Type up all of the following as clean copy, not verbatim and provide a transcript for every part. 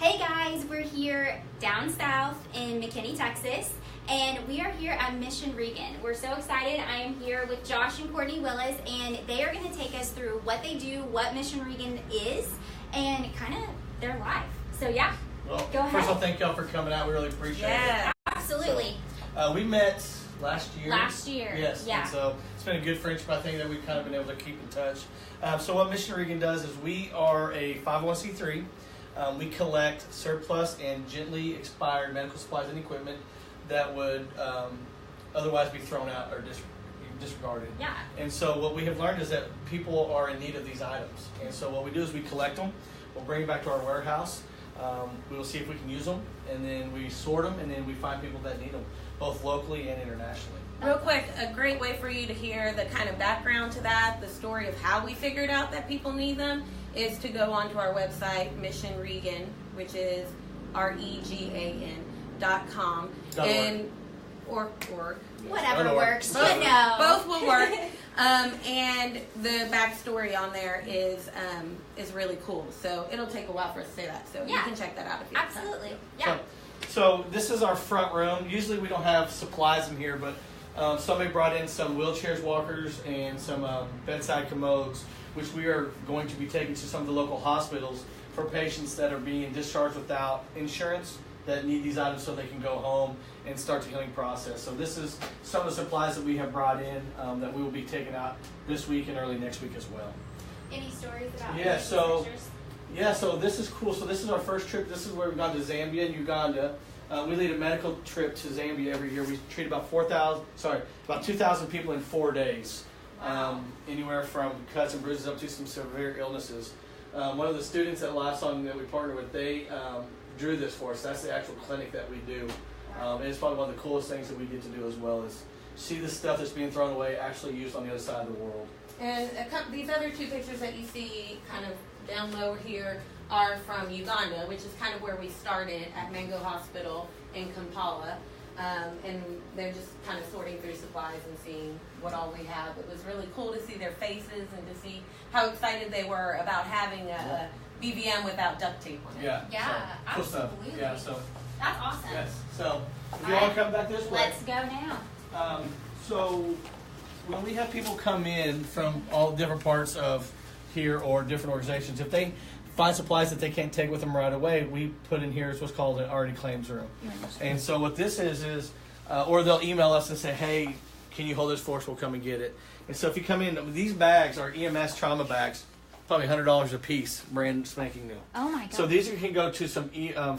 Hey guys, we're here down south in McKinney, Texas, and we are here at Mission Regan. We're so excited. I am here with Josh and Courtney Willis, and they are going to take us through what they do, what Mission Regan is, and kind of their life. So yeah, well, go ahead. First of all, thank y'all for coming out. We really appreciate it. Absolutely. So, we met last year. Yes. Yeah. And so it's been a good friendship. I think that we've kind of been able to keep in touch. So what Mission Regan does is we are a 501c3. We collect surplus and gently expired medical supplies and equipment that would otherwise be thrown out or disregarded. Yeah. And so what we have learned is that people are in need of these items. And so what we do is we collect them. We'll bring them back to our warehouse. We will see if we can use them, and then we sort them, and then we find people that need them, both locally and internationally. Real quick, a great way for you to hear the kind of background to that, the story of how we figured out that people need them, is to go onto our website, Mission Regan, which is REGAN.com. And org. Whatever works. But no. Both will work. And the backstory on there is really cool. So it'll take a while for us to say that. So you can check that out if you have time. Absolutely. Yeah. So this is our front room. Usually we don't have supplies in here, but somebody brought in some wheelchairs, walkers, and some bedside commodes, which we are going to be taking to some of the local hospitals for patients that are being discharged without insurance that need these items so they can go home and start the healing process. So this is some of the supplies that we have brought in that we will be taking out this week and early next week as well. Any stories about So this is cool. So this is our first trip. This is where we've gone to Zambia and Uganda. We lead a medical trip to Zambia every year. We treat about 2,000 people in 4 days. Anywhere from cuts and bruises up to some severe illnesses. One of the students at Lifesong that we partner with, they drew this for us. That's the actual clinic that we do. And it's probably one of the coolest things that we get to do as well is see the stuff that's being thrown away actually used on the other side of the world. And these other two pictures that you see kind of down low here are from Uganda, which is kind of where we started at Mango Hospital in Kampala. And they're just kind of sorting through supplies and seeing what all we have. It was really cool to see their faces and to see how excited they were about having a BVM without duct tape on it. Yeah, so, cool stuff. absolutely. Yeah, so that's awesome. yes. So if you all come back this way. Let's go now. So when we have people come in from all different parts of here or different organizations, if they find supplies that they can't take with them right away, we put in here is what's called an already claims room. And so what this is or they'll email us and say, hey, can you hold this for us? We'll come and get it. And so if you come in, these bags are EMS trauma bags, probably $100 a piece, brand spanking new. Oh my God. So these can go to some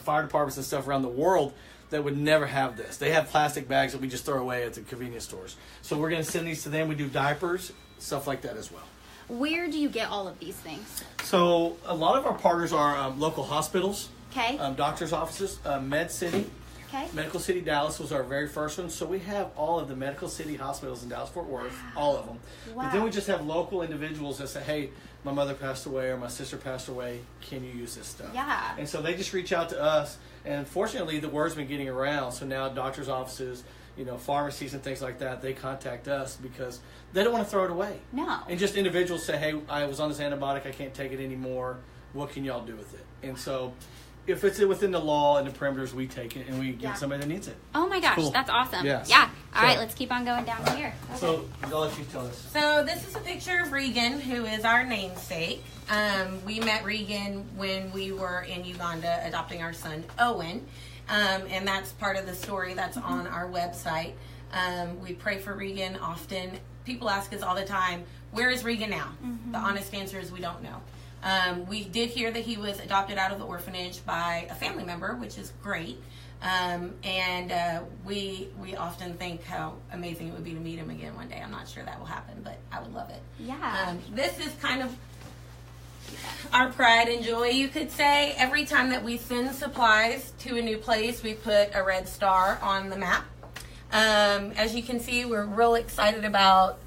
fire departments and stuff around the world that would never have this. They have plastic bags that we just throw away at the convenience stores. So we're going to send these to them. We do diapers, stuff like that as well. Where do you get all of these things? So a lot of our partners are local hospitals, Okay. doctors' offices, Med City. Okay. Medical City Dallas was our very first one. So we have all of the Medical City hospitals in Dallas-Fort Worth, all of them. Wow. But then we just have local individuals that say, hey, my mother passed away or my sister passed away. Can you use this stuff? Yeah. And so they just reach out to us. And fortunately, the word's been getting around. So now doctors' offices, pharmacies and things like that, they contact us because they don't want to throw it away. No. And just individuals say, hey, I was on this antibiotic. I can't take it anymore. What can y'all do with it? And so if it's within the law and the perimeters, we take it and we give somebody that needs it. Oh my gosh, Cool. that's awesome. Yes. Yeah. All So- right, let's keep on going down here. Okay. So I'll let you tell us. So this is a picture of Regan, who is our namesake. We met Regan when we were in Uganda adopting our son, Owen. And that's part of the story that's on our website. We pray for Regan often. People ask us all the time, where is Regan now? The honest answer is we don't know. We did hear that he was adopted out of the orphanage by a family member, which is great. We often think how amazing it would be to meet him again one day. I'm not sure that will happen, but I would love it. Yeah. This is kind of our pride and joy, you could say. Every time that we send supplies to a new place, we put a red star on the map. As you can see, we're real excited about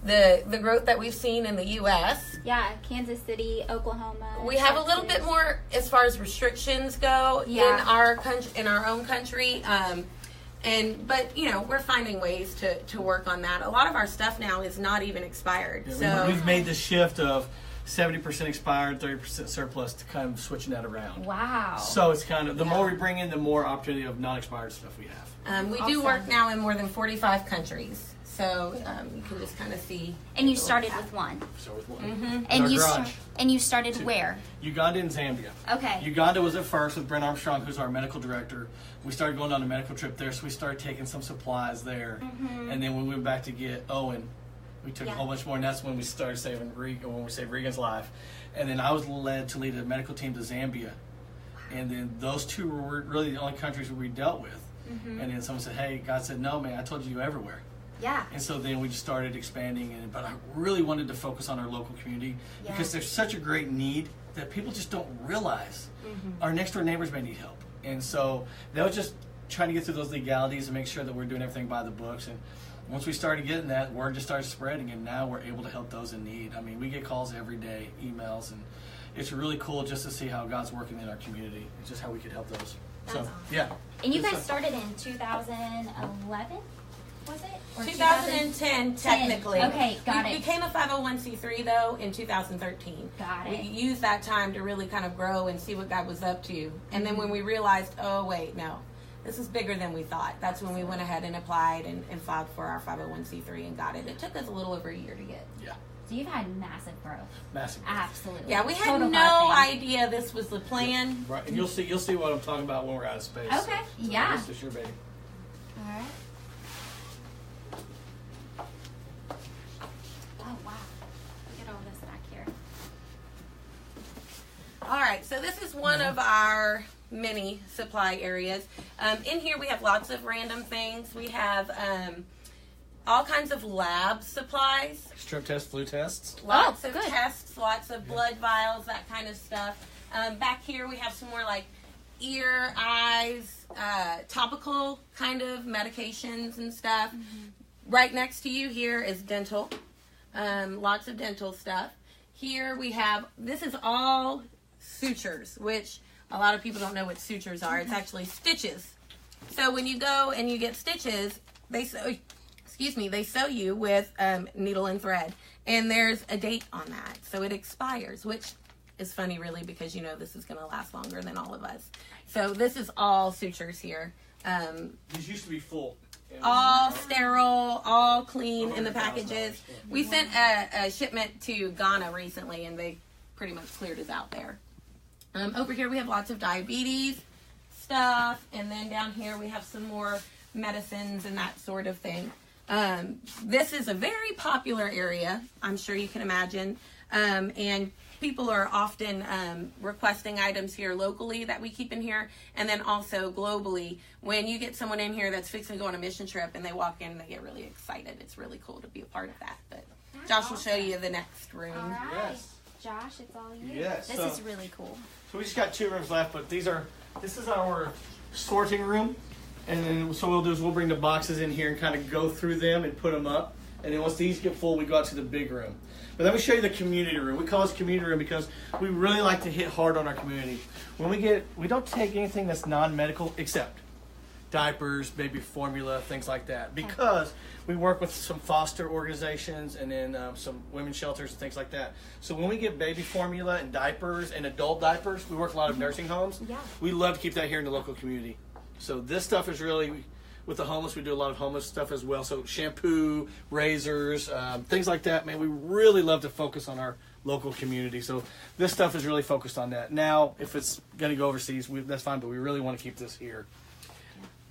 the growth that we've seen in the U.S. Yeah, Kansas City, Oklahoma. We have a little bit more as far as restrictions go in our country, in our own country. But we're finding ways to work on that. A lot of our stuff now is not even expired. Yeah, so we've made the shift of 70% expired, 30% surplus, to kind of switching that around. Wow. So it's kind of, the more we bring in, the more opportunity of non-expired stuff we have. We do work now in more than 45 countries. So you can just kind of see. And you started with one. So with one. Mm-hmm. And you started where? Uganda and Zambia. Okay. Uganda was at first with Brent Armstrong, who's our medical director. We started going on a medical trip there, so we started taking some supplies there. Mm-hmm. And then when we went back to get Owen, we took a whole bunch more, and that's when we started saving Regan, when we saved Regan's life. And then I was led to lead a medical team to Zambia. And then those two were really the only countries we dealt with. Mm-hmm. And then someone said, hey, God said, no, man, I told you everywhere. Yeah. And so then we just started expanding, but I really wanted to focus on our local community because there's such a great need that people just don't realize. Mm-hmm. Our next door neighbors may need help. And so that was just trying to get through those legalities and make sure that we're doing everything by the books. And once we started getting that, word just started spreading, and now we're able to help those in need. I mean, we get calls every day, emails, and it's really cool just to see how God's working in our community. It's just how we could help those. That's awesome. Yeah. And you guys started in 2011? Was it? Or 2010, technically. Okay, got we it. became a 501c3 though in 2013. Got it. We used that time to really kind of grow and see what God was up to. And then when we realized, oh wait, no, this is bigger than we thought. That's when we went ahead and applied and filed for our 501c3 and got it. It took us a little over a year to get. Yeah. So you've had massive growth. Massive growth. Absolutely. Yeah, we had Total no blessing. idea this was the plan. Right, and you'll see what I'm talking about when we're out of space. Okay, So yeah. This is your baby. All right. Oh, wow. Look at all this back here. All right, so this is one of our mini supply areas. In here we have lots of random things. We have all kinds of lab supplies. Strep test, flu tests. Lots of good. tests, lots of blood vials, that kind of stuff. Back here we have some more like ear, eyes, topical kind of medications and stuff. Right next to you here is dental. Lots of dental stuff. Here we have, this is all sutures, which a lot of people don't know what sutures are. It's actually stitches. So when you go and you get stitches, they sew you with needle and thread, and there's a date on that, so it expires, which is funny really because you know this is going to last longer than all of us. So this is all sutures here. These used to be full. All sterile, all clean in the packages. We sent a shipment to Ghana recently, and they pretty much cleared us out there. Over here we have lots of diabetes stuff, and then down here we have some more medicines and that sort of thing. This is a very popular area, I'm sure you can imagine, and people are often requesting items here locally that we keep in here, and then also globally. When you get someone in here that's fixing to go on a mission trip and they walk in and they get really excited, it's really cool to be a part of that. But Josh will show you the next room. All right. Yes. Josh, it's all you. Yes, This so- is really cool. So we just got 2 rooms left, but this is our sorting room. And then so we'll do is we'll bring the boxes in here and kind of go through them and put them up. And then once these get full, we go out to the big room. But let me show you the community room. We call this community room because we really like to hit hard on our community. We don't take anything that's non-medical except diapers, baby formula, things like that. Because we work with some foster organizations and then some women's shelters and things like that. So when we get baby formula and diapers and adult diapers, we work a lot of nursing homes. Yeah. We love to keep that here in the local community. So this stuff is really, with the homeless, we do a lot of homeless stuff as well. So shampoo, razors, things like that. Man, we really love to focus on our local community. So this stuff is really focused on that. Now, if it's going to go overseas, that's fine, but we really want to keep this here.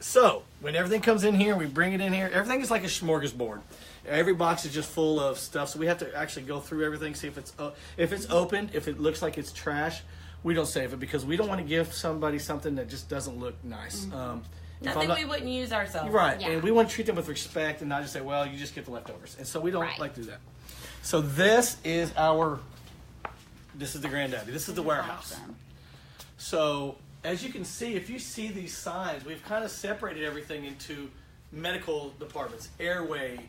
So when everything comes in here, we bring it in here. Everything is like a smorgasbord. Every box is just full of stuff. So we have to actually go through everything, see if it's open, if it looks like it's trash. We don't save it because we don't want to give somebody something that just doesn't look nice. Nothing we wouldn't use ourselves. Right, Yeah. and we want to treat them with respect and not just say, well, you just get the leftovers. And so we don't Right. like to do that. So this is the granddaddy. This is the warehouse. Awesome. So as you can see, if you see these signs, we've kind of separated everything into medical departments, airway,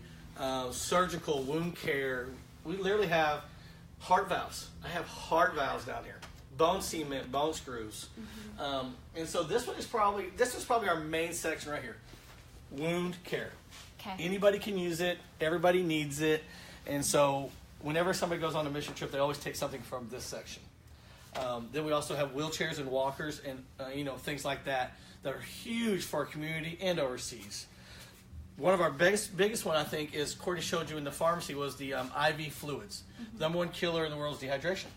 surgical, wound care. We literally have heart valves. I have heart valves down here. Bone cement, bone screws. And so this is probably our main section right here. Wound care. Okay. Anybody can use it. Everybody needs it. And so whenever somebody goes on a mission trip, they always take something from this section. Then we also have wheelchairs and walkers and things like that are huge for our community and overseas. One of our biggest one, I think, is Courtney showed you in the pharmacy was the IV fluids. The number one killer in the world is dehydration.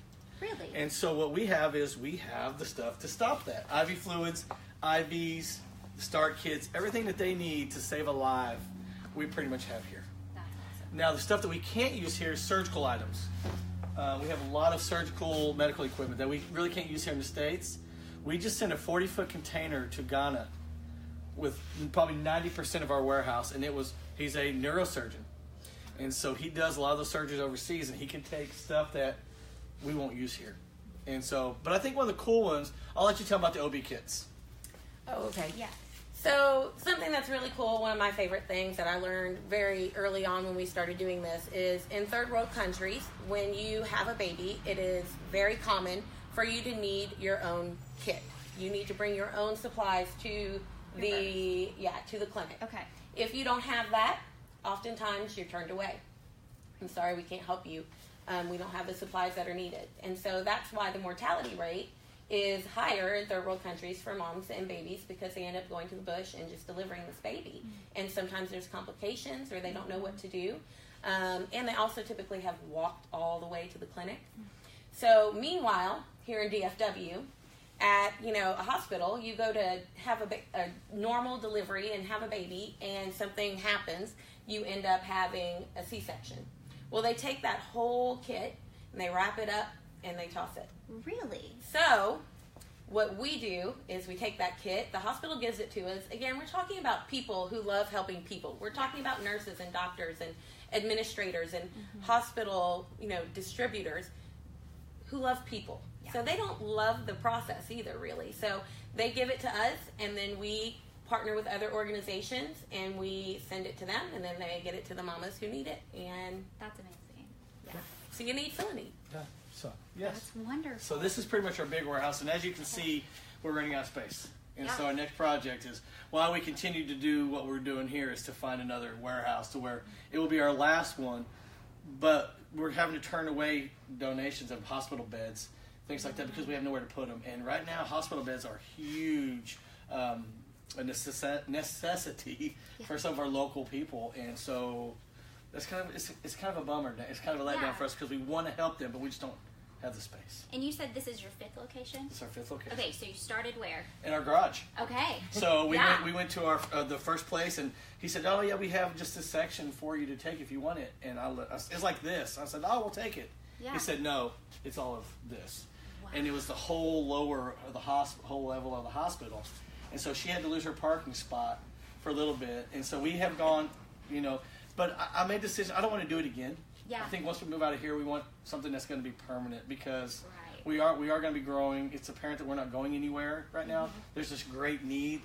Really? And so what we have is we have the stuff to stop that. IV fluids, IVs, start kits, everything that they need to save a life, we pretty much have here. That's awesome. Now, the stuff that we can't use here is surgical items. We have a lot of surgical medical equipment that we really can't use here in the States. We just sent a 40-foot container to Ghana with probably 90% of our warehouse, and he's a neurosurgeon. And so he does a lot of those surgeries overseas, and he can take stuff that we won't use here. And so, but I think one of the cool ones, I'll let you tell about the OB kits. Oh, okay. Yeah. So something that's really cool, one of my favorite things that I learned very early on when we started doing this is in third world countries, when you have a baby, it is very common for you to need your own kit. You need to bring your own supplies to the clinic. Okay. If you don't have that, oftentimes you're turned away. I'm sorry, we can't help you. We don't have the supplies that are needed. And so that's why the mortality rate is higher in third world countries for moms and babies, because they end up going to the bush and just delivering this baby. And sometimes there's complications or they don't know what to do. And they also typically have walked all the way to the clinic. So meanwhile, here in DFW, at a hospital, you go to have a normal delivery and have a baby, and something happens, you end up having a C-section. Well, they take that whole kit and they wrap it up and they toss it. Really? So what we do is we take that kit, the hospital gives it to us. Again, we're talking about people who love helping people. We're talking about nurses and doctors and administrators and hospital, distributors who love people. Yeah. So they don't love the process either, really. So they give it to us, and then we partner with other organizations and we send it to them, and then they get it to the mamas who need it. And that's amazing. Yeah. So you need filling. Yeah. So yes. That's wonderful. So this is pretty much our big warehouse, and as you can see, we're running out of space. And so our next project is, while we continue to do what we're doing here, is to find another warehouse to where it will be our last one, but we're having to turn away donations of hospital beds, things like that, because we have nowhere to put them. And right now, hospital beds are huge, a necessity for some of our local people, and so that's kind of it's kind of a bummer. It's kind of a letdown for us because we want to help them, but we just don't have the space. And you said this is your 5th location? This is our 5th location. Okay, so you started where? In our garage. Okay. So we went to our the first place, and he said, "Oh yeah, we have just this section for you to take if you want it." And it's like this. I said, "Oh, we'll take it." Yeah. He said, "No, it's all of this." Wow. And it was the whole lower of the whole level of the hospital. And so she had to lose her parking spot for a little bit. And so we have gone, but I made the decision, I don't want to do it again. Yeah. I think once we move out of here, we want something that's going to be permanent, because right. we are going to be growing. It's apparent that we're not going anywhere right now. There's this great need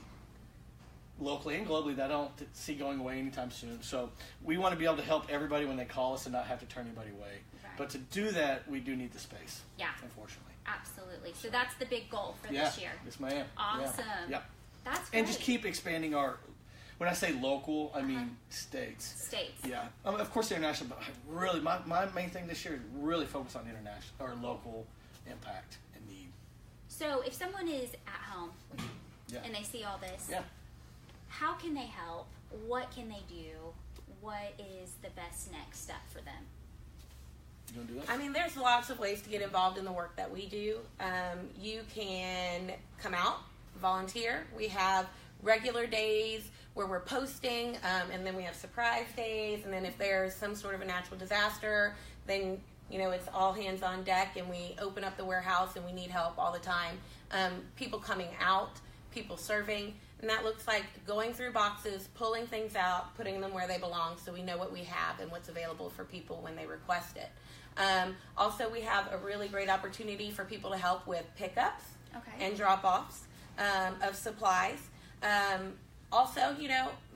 locally and globally that I don't see going away anytime soon. So we want to be able to help everybody when they call us and not have to turn anybody away. Right. But to do that, we do need the space. Yeah. Unfortunately. Absolutely. So that's the big goal for this year. Yes, ma'am. Awesome. Yeah. That's great. And just keep expanding when I say local, I mean states. States. Yeah. Of course, international, but I really, my main thing this year is really focus on international or local impact and need. So if someone is at home and they see all this, how can they help? What can they do? What is the best next step for them? You gonna do that? I mean, there's lots of ways to get involved in the work that we do. You can come out, volunteer. We have regular days where we're posting, and then we have surprise days, and then if there's some sort of a natural disaster, then it's all hands on deck, and we open up the warehouse and we need help all the time. People coming out, people serving, and that looks like going through boxes, pulling things out, putting them where they belong so we know what we have and what's available for people when they request it. Also, we have a really great opportunity for people to help with pickups and drop-offs of supplies. Also,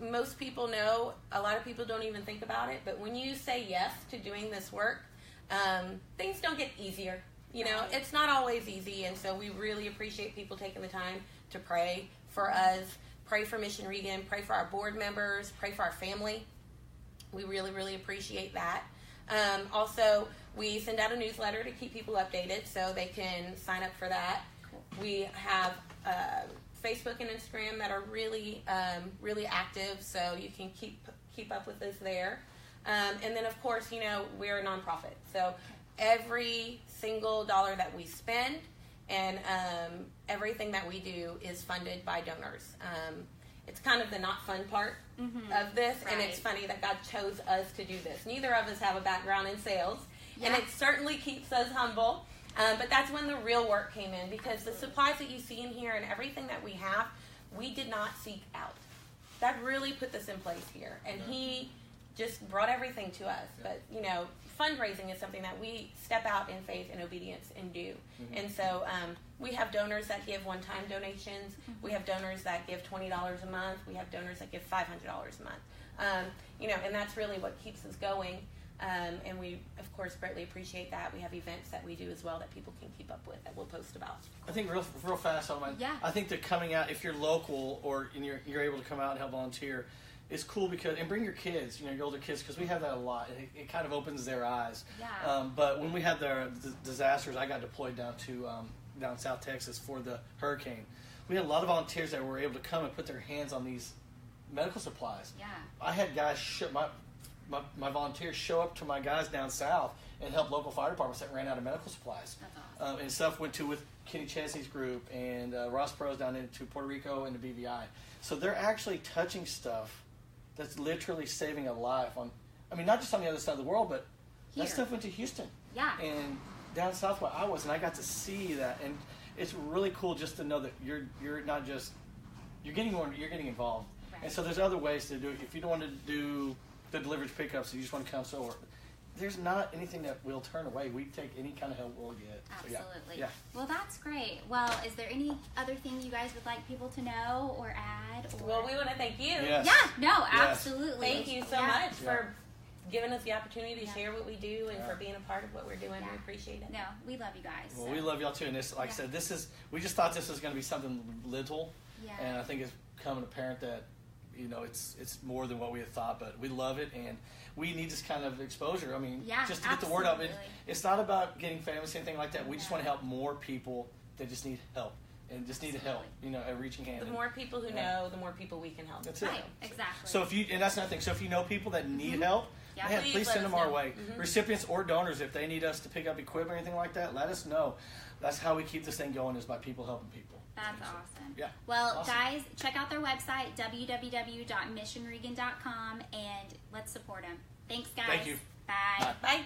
most people know, a lot of people don't even think about it, but when you say yes to doing this work, things don't get easier. It's not always easy, and so we really appreciate people taking the time to pray for us, pray for Mission Regan, pray for our board members, pray for our family. We really, really appreciate that. Also, we send out a newsletter to keep people updated, so they can sign up for that. We have Facebook and Instagram that are really active, so you can keep up with us there. And then, of course, we're a nonprofit, so every single dollar that we spend and everything that we do is funded by donors. It's kind of the not fun part of this, right. And it's funny that God chose us to do this. Neither of us have a background in sales, and it certainly keeps us humble. But that's when the real work came in, because the supplies that you see in here and everything that we have, we did not seek out. God really put this in place here, and He just brought everything to us. But, fundraising is something that we step out in faith and obedience and do. And so we have donors that give one-time donations. We have donors that give $20 a month. We have donors that give $500 a month. And that's really what keeps us going. And we, of course, greatly appreciate that. We have events that we do as well that people can keep up with that we'll post about. I think real fast on my. Yeah. I think that coming out, if you're local or you're able to come out and help volunteer, it's cool and bring your kids, your older kids, because we have that a lot. It kind of opens their eyes. Yeah. But when we had the disasters, I got deployed down to down South Texas for the hurricane. We had a lot of volunteers that were able to come and put their hands on these medical supplies. Yeah. I had guys my volunteers show up to my guys down south and help local fire departments that ran out of medical supplies. That's awesome. And stuff went to with Kenny Chesney's group and Ross Pro's down into Puerto Rico and the BVI. So they're actually touching stuff that's literally saving a life not just on the other side of the world, but Here. that stuff went to Houston. Yeah. And down south where I was, and I got to see that, and it's really cool just to know that you're not just you're getting involved. Right. And so there's other ways to do it. If you don't want to do the deliveries pickups, you just want to come there's not anything that we'll turn away. We take any kind of help we'll get. Absolutely. So, yeah. Well, that's great. Well, is there any other thing you guys would like people to know or add? Well, we want to thank you. Yes. Yeah, no, absolutely. Thank you so much Yeah. for giving us the opportunity to Yeah. share what we do and Yeah. for being a part of what we're doing. Yeah. We appreciate it. No, we love you guys. Well, so. we love y'all too. And this, like I said, we just thought this was going to be something little. Yeah. And I think it's becoming apparent that, it's more than what we had thought, but we love it, and we need this kind of exposure. Yeah, just to get the word out. absolutely. It's not about getting famous or anything like that. We just want to help more people that just need help and just need help, a reaching hand. The more people who know, the more people we can help. That's Right, it. exactly. So and that's another thing. So if you know people that need help, Yeah. man, Please please let send us them our know. way. Recipients or donors, if they need us to pick up equipment or anything like that, let us know. That's how we keep this thing going, is by people helping people. That's awesome. Yeah. Well, Awesome. guys, check out their website, www.missionregan.com, and let's support them. Thanks, guys. Thank you. Bye. Bye.